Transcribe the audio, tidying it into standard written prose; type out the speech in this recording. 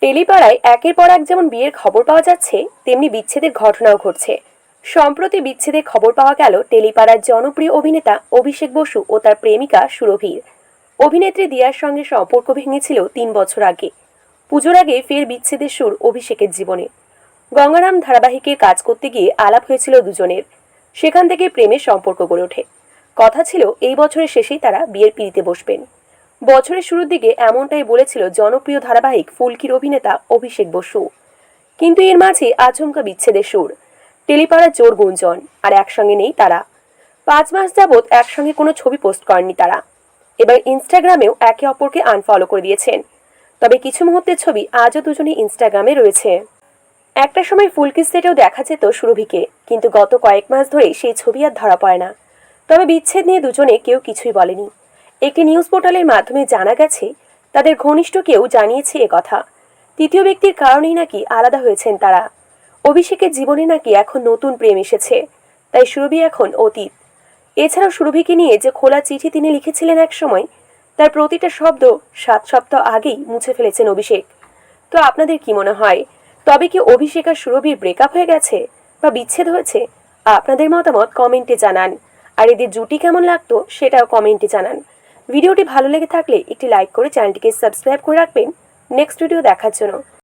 টেলিপাড়ায় একের পর এক যেমন বিয়ের খবর পাওয়া যাচ্ছে, তেমনি বিচ্ছেদের ঘটনাও ঘটছে। সম্প্রতি বিচ্ছেদের খবর পাওয়া গেল টেলিপাড়ার জনপ্রিয় অভিনেতা অভিষেক বসু ও তার প্রেমিকা সুরভির। অভিনেত্রী দিয়ার সঙ্গে সম্পর্ক ভেঙেছিল 3 বছর আগে। পুজোর আগে ফের বিচ্ছেদের সুর অভিষেকের জীবনে। গঙ্গারাম ধারাবাহিকের কাজ করতে গিয়ে আলাপ হয়েছিল দুজনের। সেখান থেকে প্রেমের সম্পর্ক গড়ে ওঠে। কথা ছিল এই বছরের শেষেই তারা বিয়ের পিঁড়িতে বসবেন। বছরের শুরুর দিকে এমনটাই বলেছিল জনপ্রিয় ধারাবাহিক ফুলকির অভিনেতা অভিষেক বসু। কিন্তু এর মাঝে আচমকা বিচ্ছেদের সুর। টেলিপাড়ার জোর গুঞ্জন, আর একসঙ্গে নেই তারা। 5 মাস যাবৎ একসঙ্গে কোনো ছবি পোস্ট করেননি তারা। এবার ইনস্টাগ্রামেও একে অপরকে আনফলো করে দিয়েছেন। তবে কিছু মুহূর্তের ছবি আজও দুজনে ইনস্টাগ্রামে রয়েছে। একটা সময় ফুলকির সেটেও দেখা যেত সুরভিকে, কিন্তু গত কয়েক মাস ধরেই সেই ছবি আর ধরা পড়ে না। তবে বিচ্ছেদ নিয়ে দুজনে কেউ কিছুই বলেনি। একটি নিউজ পোর্টালের মাধ্যমে জানা গেছে, তাদের ঘনিষ্ঠ কেউ জানিয়েছে কথা। তৃতীয় ব্যক্তির কারণেই নাকি আলাদা হয়েছেন তারা। অভিষেকের জীবনে নাকি এখন নতুন প্রেম এসেছে, তাই সুরভি এখন অতীত। এছাড়াও সুরভিকে নিয়ে যে খোলা চিঠি তিনি লিখেছিলেন এক সময়, তার প্রতিটা শব্দ 7 সপ্তাহ আগেই মুছে ফেলেছেন অভিষেক। তো আপনাদের কি মনে হয়, তবে কি অভিষেক আর সুরভির ব্রেকআপ হয়ে গেছে বা বিচ্ছেদ হয়েছে? আপনাদের মতামত কমেন্টে জানান। আর এদের জুটি কেমন লাগতো সেটাও কমেন্টে জানান। ভিডিওটি ভালো লেগে থাকলে একটি লাইক করে চ্যানেলটিকে সাবস্ক্রাইব করে রাখবেন নেক্সট ভিডিও দেখার জন্য।